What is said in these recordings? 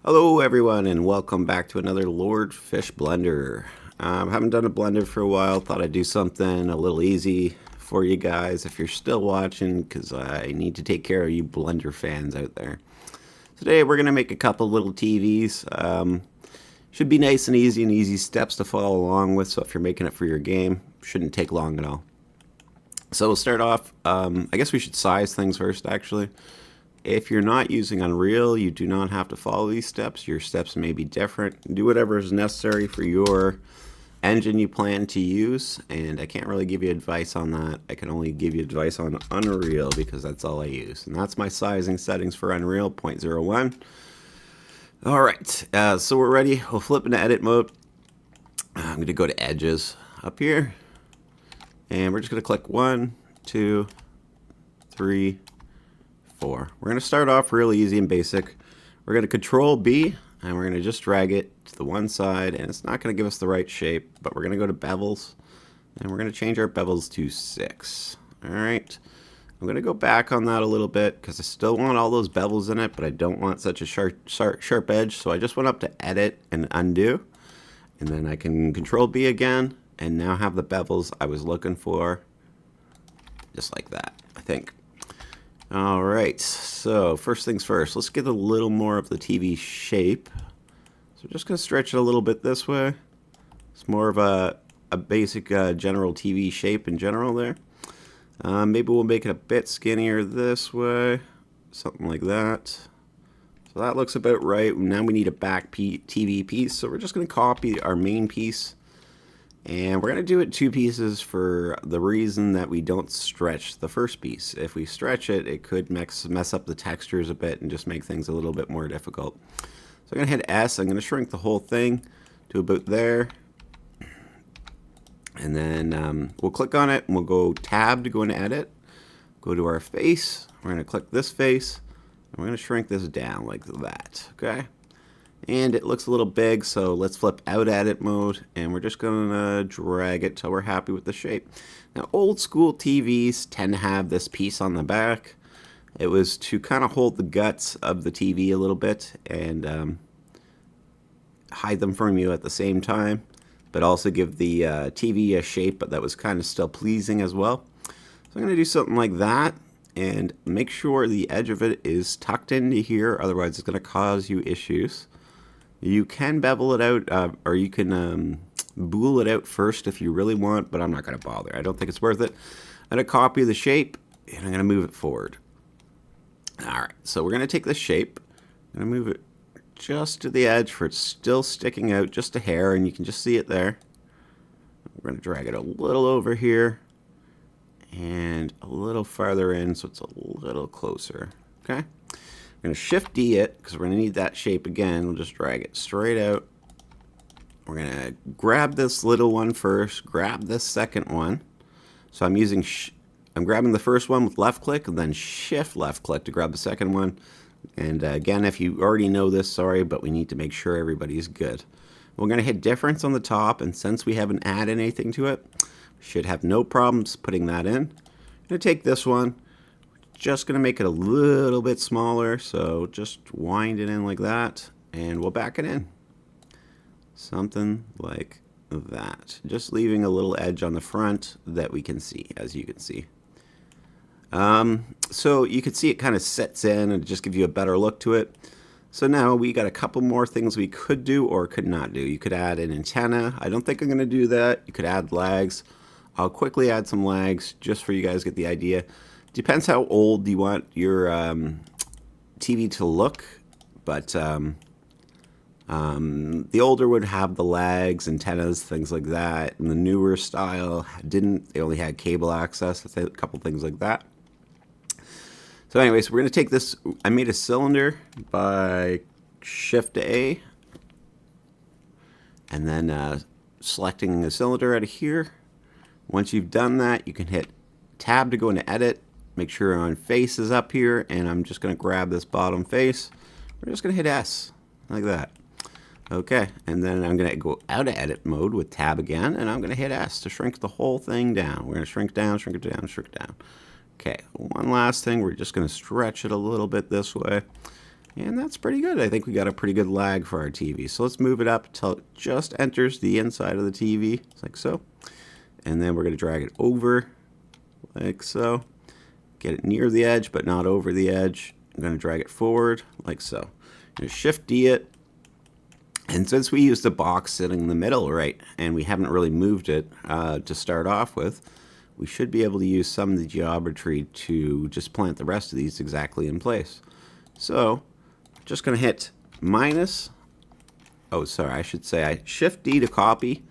Hello everyone and welcome back to another Lord Fish Blender. Haven't done a blender for a while, thought I'd do something a little easy for you guys if you're still watching because I need to take care of you blender fans out there. Today we're going to make a couple little TVs. Should be nice and easy steps to follow along with, so if you're making it for your game, shouldn't take long at all. So we'll start off, I guess we should size things first actually. If you're not using Unreal, you do not have to follow these steps. Your steps may be different. Do whatever is necessary for your engine you plan to use, and I can't really give you advice on that. I can only give you advice on Unreal because that's all I use. And that's my sizing settings for Unreal, 0.01. All right, so we're ready. We'll flip into edit mode. I'm going to go to edges up here, and we're just going to click 1, 2, 3, 4. We're going to start off real easy and basic. We're going to control B and we're going to just drag it to the one side, and it's not going to give us the right shape, but we're going to go to bevels and we're going to change our bevels to 6. Alright, I'm going to go back on that a little bit because I still want all those bevels in it, but I don't want such a sharp edge, so I just went up to edit and undo, and then I can control B again and now have the bevels I was looking for, just like that, I think. Alright, so first things first, let's get a little more of the TV shape. So we're just going to stretch it a little bit this way. It's more of a basic general TV shape in general there. Maybe we'll make it a bit skinnier this way, something like that. So that looks about right. Now we need a back TV piece, so we're just going to copy our main piece. And we're going to do it 2 pieces for the reason that we don't stretch the first piece. If we stretch it, it could mess up the textures a bit and just make things a little bit more difficult. So I'm going to hit S. I'm going to shrink the whole thing to about there. And then we'll click on it and we'll go Tab to go into Edit. Go to our face. We're going to click this face. And we're going to shrink this down like that. Okay? And it looks a little big, so let's flip out edit mode, and we're just going to drag it till we're happy with the shape. Now, old school TVs tend to have this piece on the back. It was to kind of hold the guts of the TV a little bit and hide them from you at the same time, but also give the TV a shape that was kind of still pleasing as well. So I'm going to do something like that, and make sure the edge of it is tucked into here, otherwise it's going to cause you issues. You can bevel it out, or you can bool it out first if you really want, but I'm not going to bother. I don't think it's worth it. I'm going to copy the shape, and I'm going to move it forward. Alright, so we're going to take this shape, I'm going to move it just to the edge for it's still sticking out just a hair, and you can just see it there. We're going to drag it a little over here, and a little farther in so it's a little closer. Okay? We're going to Shift D it because we're going to need that shape again. We'll just drag it straight out. We're going to grab this little one first, grab this second one. So I'm grabbing the first one with left click and then Shift left click to grab the second one. And again, if you already know this, sorry, but we need to make sure everybody's good. We're going to hit difference on the top, and since we haven't added anything to it, we should have no problems putting that in. I'm going to take this one. Just going to make it a little bit smaller, so just wind it in like that, and we'll back it in. Something like that. Just leaving a little edge on the front that we can see, as you can see. So you can see it kind of sets in and just gives you a better look to it. So now we got a couple more things we could do or could not do. You could add an antenna. I don't think I'm going to do that. You could add lags. I'll quickly add some lags just for you guys to get the idea. Depends how old you want your TV to look, but the older would have the lags, antennas, things like that, and the newer style didn't. They only had cable access, a couple things like that. So anyways, we're going to take this. I made a cylinder by Shift A, and then selecting the cylinder out of here. Once you've done that, you can hit Tab to go into Edit. Make sure on face is up here, and I'm just going to grab this bottom face. We're just going to hit S, like that. Okay, and then I'm going to go out of edit mode with Tab again, and I'm going to hit S to shrink the whole thing down. We're going to shrink down, shrink it down, shrink it down. Okay, one last thing. We're just going to stretch it a little bit this way. And that's pretty good. I think we got a pretty good lag for our TV. So let's move it up until it just enters the inside of the TV, like so. And then we're going to drag it over, like so. Get it near the edge, but not over the edge. I'm going to drag it forward, like so. I'm going to Shift D it. And since we used the box sitting in the middle, right, and we haven't really moved it to start off with, we should be able to use some of the geometry to just plant the rest of these exactly in place. So, just going to hit minus. Oh, sorry, I should say I Shift D to copy,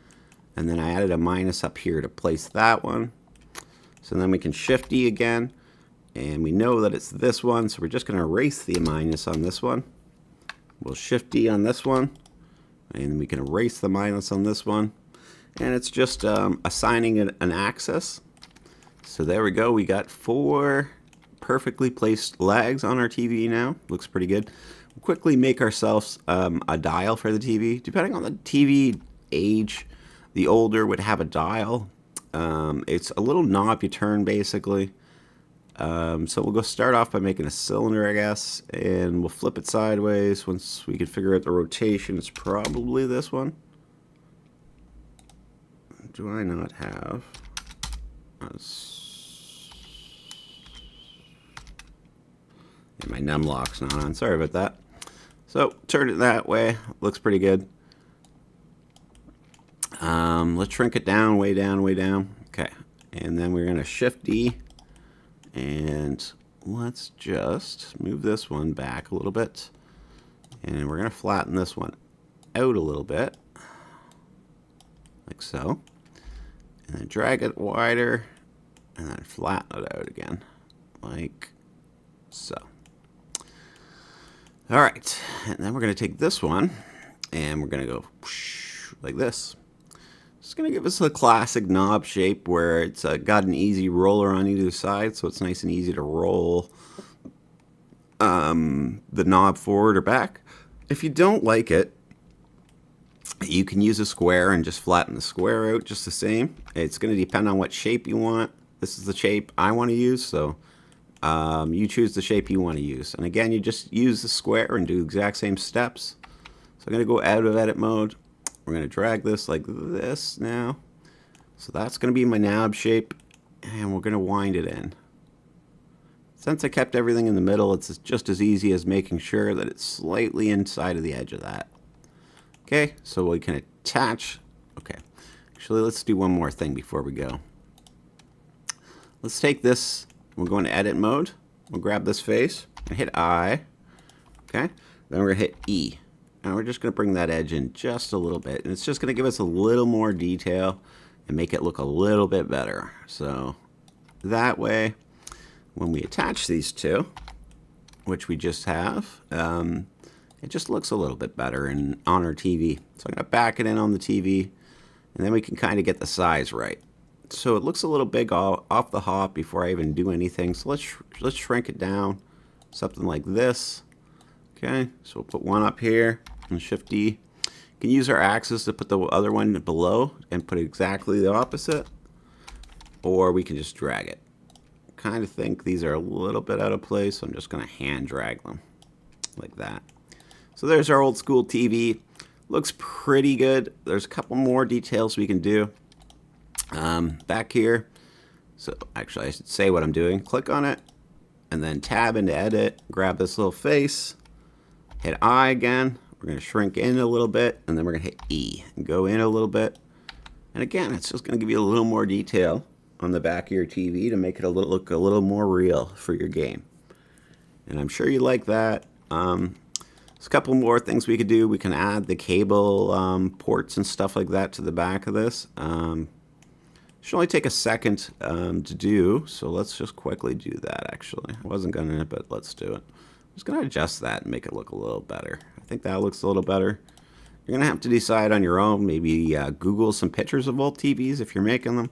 and then I added a minus up here to place that one. So then we can Shift D again, and we know that it's this one, so we're just going to erase the minus on this one. We'll Shift D on this one, and we can erase the minus on this one. And it's just assigning it an axis. So there we go. We got 4 perfectly placed lags on our TV now. Looks pretty good. We'll quickly make ourselves a dial for the TV. Depending on the TV age, the older would have a dial. It's a little knob you turn basically. So we'll go start off by making a cylinder, I guess, and we'll flip it sideways. Once we can figure out the rotation, it's probably this one. Do I not have yeah, my numlock's not on. Sorry about that. So turn it that way. Looks pretty good. Let's shrink it down, way down, way down. Okay, and then we're gonna Shift D, and let's just move this one back a little bit, and we're gonna flatten this one out a little bit, like so, and then drag it wider, and then flatten it out again, like so. All right, and then we're gonna take this one, and we're gonna go whoosh, like this. It's going to give us a classic knob shape where it's got an easy roller on either side, so it's nice and easy to roll the knob forward or back. If you don't like it, you can use a square and just flatten the square out just the same. It's going to depend on what shape you want. This is the shape I want to use, so you choose the shape you want to use. And again, you just use the square and do the exact same steps. So I'm going to go out of edit mode. We're going to drag this like this now. So that's going to be my knob shape, and we're going to wind it in. Since I kept everything in the middle, it's just as easy as making sure that it's slightly inside of the edge of that. Okay, so we can attach. Okay, actually, let's do one more thing before we go. Let's take this. We'll go into edit mode. We'll grab this face and hit I. Okay, then we're going to hit E. And we're just going to bring that edge in just a little bit. And it's just going to give us a little more detail and make it look a little bit better. So that way, when we attach these two, which we just have, it just looks a little bit better on our TV. So I'm going to back it in on the TV, and then we can kind of get the size right. So it looks a little big off the hop before I even do anything. So let's shrink it down, something like this. Okay, so we'll put one up here and Shift D. You can use our axis to put the other one below and put exactly the opposite, or we can just drag it. Kind of think these are a little bit out of place, so I'm just going to hand drag them like that. So there's our old school TV. Looks pretty good. There's a couple more details we can do back here. So actually, I should say what I'm doing. Click on it, and then tab into edit. Grab this little face. Hit I again. We're going to shrink in a little bit, and then we're going to hit E and go in a little bit. And again, it's just going to give you a little more detail on the back of your TV to make it look a little more real for your game. And I'm sure you like that. There's a couple more things we could do. We can add the cable ports and stuff like that to the back of this. Should only take a second to do, so let's just quickly do that, actually. I wasn't going to, but let's do it. I'm just going to adjust that and make it look a little better. I think that looks a little better. You're going to have to decide on your own. Maybe Google some pictures of old TVs if you're making them,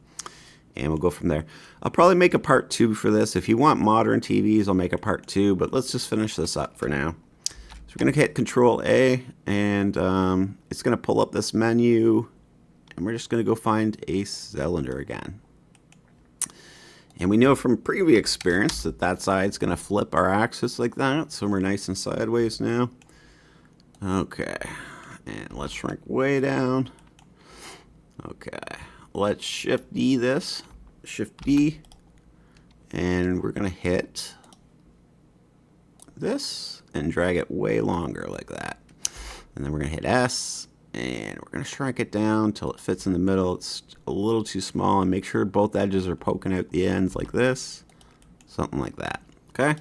and we'll go from there. I'll probably make a part 2 for this. If you want modern TVs, I'll make a part 2, but let's just finish this up for now. So we're going to hit Control A, and it's going to pull up this menu, and we're just going to go find a cylinder again. And we know from previous experience that that side's going to flip our axis like that, so we're nice and sideways now. Okay, and let's shrink way down. Okay, let's Shift D this, Shift D, and we're going to hit this and drag it way longer like that. And then we're going to hit S, and we're going to shrink it down until it fits in the middle. It's a little too small, and make sure both edges are poking out the ends like this. Something like that. Okay?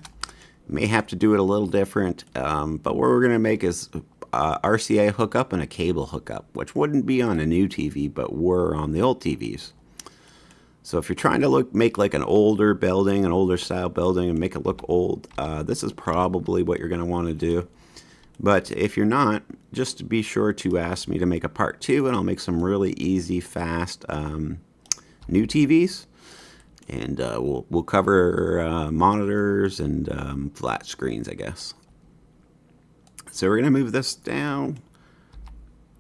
You may have to do it a little different, but what we're going to make is RCA hookup and a cable hookup, which wouldn't be on a new TV, but were on the old TVs. So if you're trying to make like an older building, an older style building, and make it look old, this is probably what you're going to want to do. But if you're not, just be sure to ask me to make a part 2, and I'll make some really easy, fast new TVs. And we'll cover monitors and flat screens, I guess. So we're going to move this down,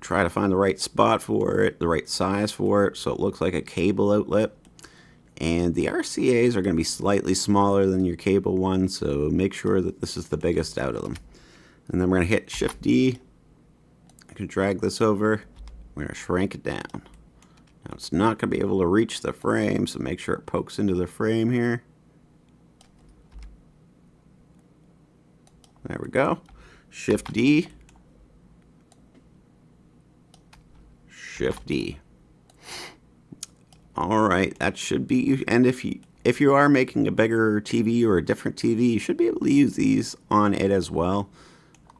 try to find the right spot for it, the right size for it, so it looks like a cable outlet. And the RCAs are going to be slightly smaller than your cable ones, so make sure that this is the biggest out of them. And then we're going to hit Shift D. I can drag this over. We're going to shrink it down. Now it's not going to be able to reach the frame, so make sure it pokes into the frame here. There we go. Shift D. Shift D. All right, that should be. And if you are making a bigger TV or a different TV, you should be able to use these on it as well.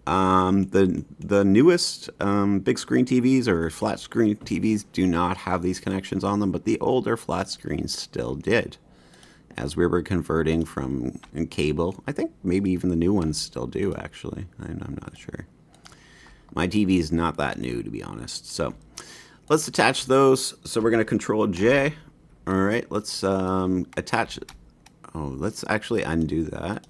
The newest big screen TVs or flat screen TVs do not have these connections on them, but the older flat screens still did, as we were converting from cable. I think maybe even the new ones still do, actually. I'm not sure. My TV is not that new, to be honest. So let's attach those. So we're going to Control J. All right, let's attach it. Oh, let's actually undo that.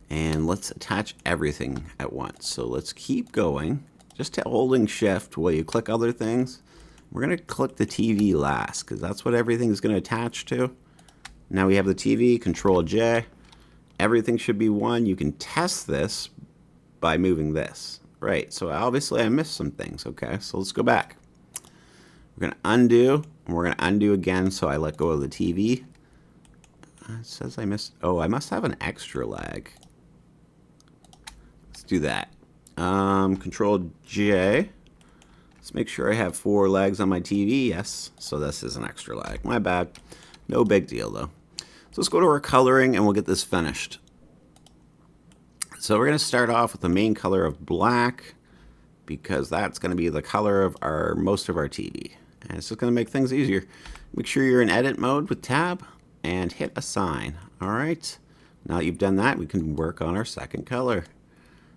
And let's attach everything at once. So let's keep going. Just holding Shift while you click other things. We're going to click the TV last, because that's what everything is going to attach to. Now we have the TV, Control J. Everything should be one. You can test this by moving this. Right, so obviously I missed some things. Okay, so let's go back. We're going to undo, and we're going to undo again, so I let go of the TV. It says I missed, oh, I must have an extra lag. Let's do that. Control J. Let's make sure I have 4 lags on my TV. Yes, so this is an extra lag. My bad. No big deal, though. So let's go to our coloring, and we'll get this finished. So we're going to start off with the main color of black, because that's going to be the color of most of our TV. And it's just going to make things easier. Make sure you're in edit mode with tab and hit assign. All right. Now that you've done that, we can work on our second color.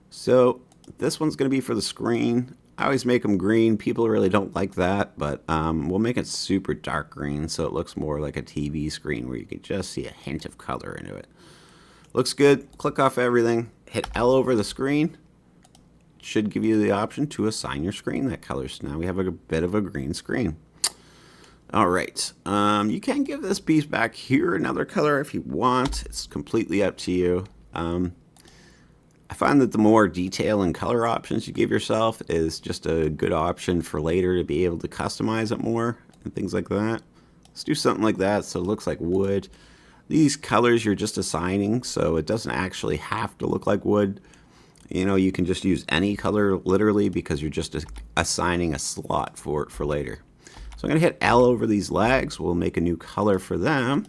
So this one's going to be for the screen. I always make them green. People really don't like that, but we'll make it super dark green so it looks more like a TV screen where you can just see a hint of color into it. Looks good. Click off everything. Hit L over the screen. It should give you the option to assign your screen that color. So now we have a bit of a green screen. All right. You can give this piece back here another color if you want. It's completely up to you. I find that the more detail and color options you give yourself is just a good option for later to be able to customize it more and things like that. Let's do something like that so it looks like wood. These colors you're just assigning, so it doesn't actually have to look like wood. You know, you can just use any color literally because you're just assigning a slot for it for later. So I'm going to hit L over these legs. We'll make a new color for them.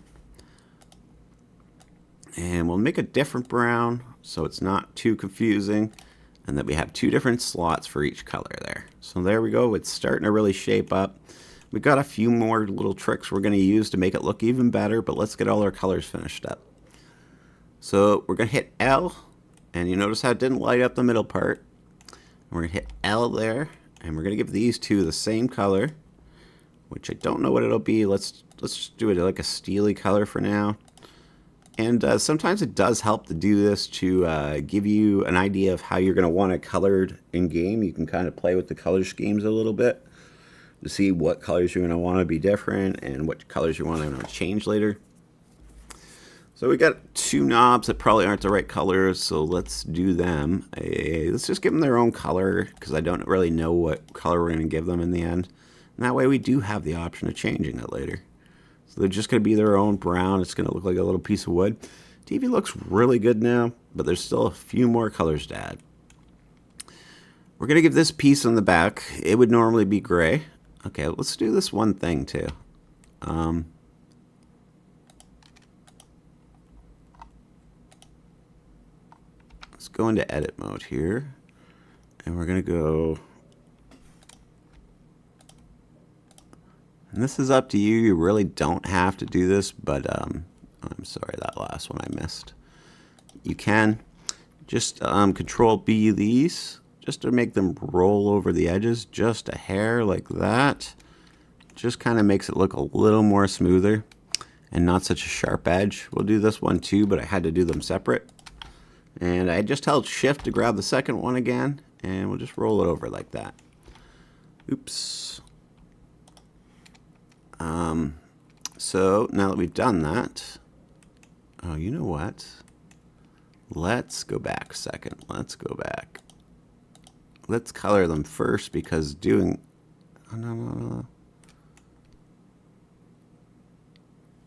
And we'll make a different brown so it's not too confusing. And that we have 2 different slots for each color there. So there we go. It's starting to really shape up. We've got a few more little tricks we're going to use to make it look even better, but let's get all our colors finished up. So we're going to hit L, and you notice how it didn't light up the middle part. We're going to hit L there, and we're going to give these 2 the same color, which I don't know what it'll be. Let's just do it like a steely color for now. And sometimes it does help to do this to give you an idea of how you're going to want it colored in game. You can kind of play with the color schemes a little bit. to see what colors you're going to want to be different and what colors you want to change later. So we got two knobs that probably aren't the right colors, so let's do them. Let's just give them their own color, because I don't really know what color we're going to give them in the end. And that way we do have the option of changing it later. So they're just going to be their own brown. It's going to look like a little piece of wood. TV looks really good now, but there's still a few more colors to add. We're going to give this piece on the back. It would normally be gray. Okay, let's do this one thing too. Let's go into edit mode here, and we're going to go, and this is up to you. You really don't have to do this, but I'm sorry, that last one I missed. You can just control B these just to make them roll over the edges just a hair like that. Just kind of makes it look a little more smoother and not such a sharp edge. We'll do this one too, but I had to do them separate. And I just held shift to grab the second one again, and we'll just roll it over like that. Oops. So now that we've done that, oh, you know what? Let's go back a second. Let's go back. Let's color them first, because doing,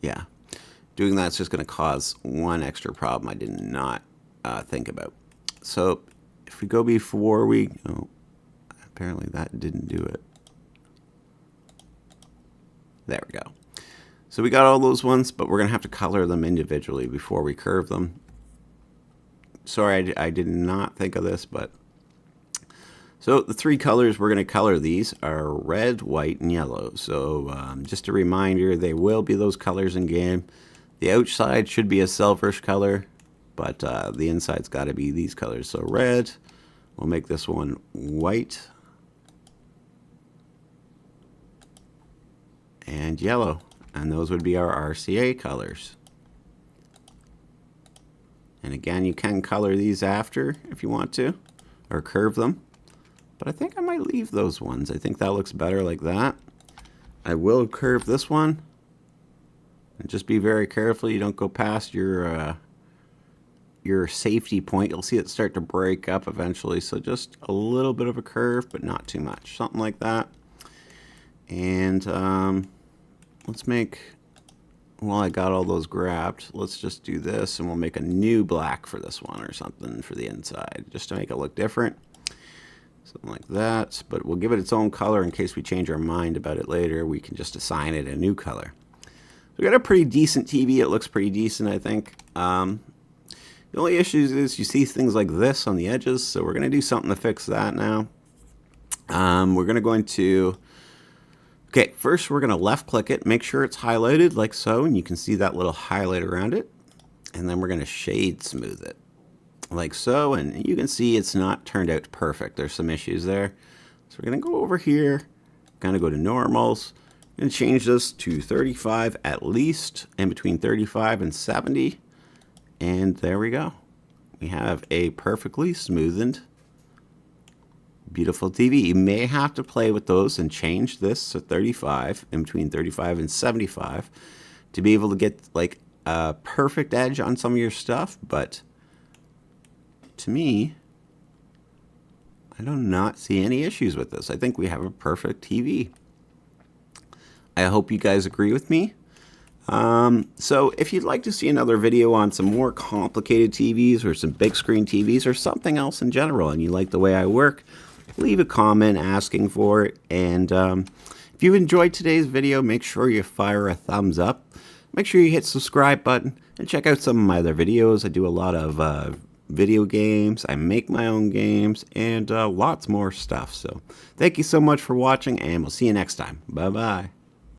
yeah, doing that's just going to cause one extra problem I did not think about. So if we go before we, oh, apparently that didn't do it. There we go. So we got all those ones, but we're going to have to color them individually before we curve them. Sorry, I did not think of this, but so the three colors we're going to color these are red, white, and yellow. So just a reminder, they will be those colors in game. The outside should be a silverish color, but the inside's got to be these colors. So red, we'll make this one white, and yellow, and those would be our RCA colors. And again, you can color these after if you want to, or curve them, but I think I might leave those ones. I think that looks better like that. I will curve this one, and just be very careful you don't go past your safety point. You'll see it start to break up eventually, so just a little bit of a curve, but not too much, something like that. And let's make, well, I got all those grabbed. Let's just do this, and we'll make a new black for this one or something for the inside, just to make it look different. Something like that, but we'll give it its own color in case we change our mind about it later. We can just assign it a new color. We got a pretty decent TV. It looks pretty decent, I think. The only issue is you see things like this on the edges, so we're going to do something to fix that now. We're going to go into, okay, first we're going to left click it, make sure it's highlighted like so, and you can see that little highlight around it. And then we're going to shade smooth it like so, and you can see it's not turned out perfect. There's some issues there. So we're going to go over here, kind of go to normals, and change this to 35 at least, and between 35 and 70. And there we go. We have a perfectly smoothened, beautiful TV. You may have to play with those and change this to 35, in between 35 and 75, to be able to get like a perfect edge on some of your stuff. But to me, I do not see any issues with this. I think we have a perfect TV. I hope you guys agree with me. So if you'd like to see another video on some more complicated TVs or some big screen TVs or something else in general, and you like the way I work, leave a comment asking for it. And if you enjoyed today's video, make sure you fire a thumbs up. Make sure you hit subscribe button and check out some of my other videos. I do a lot of video games, I make my own games, and lots more stuff. So thank you so much for watching, and we'll see you next time. Bye bye.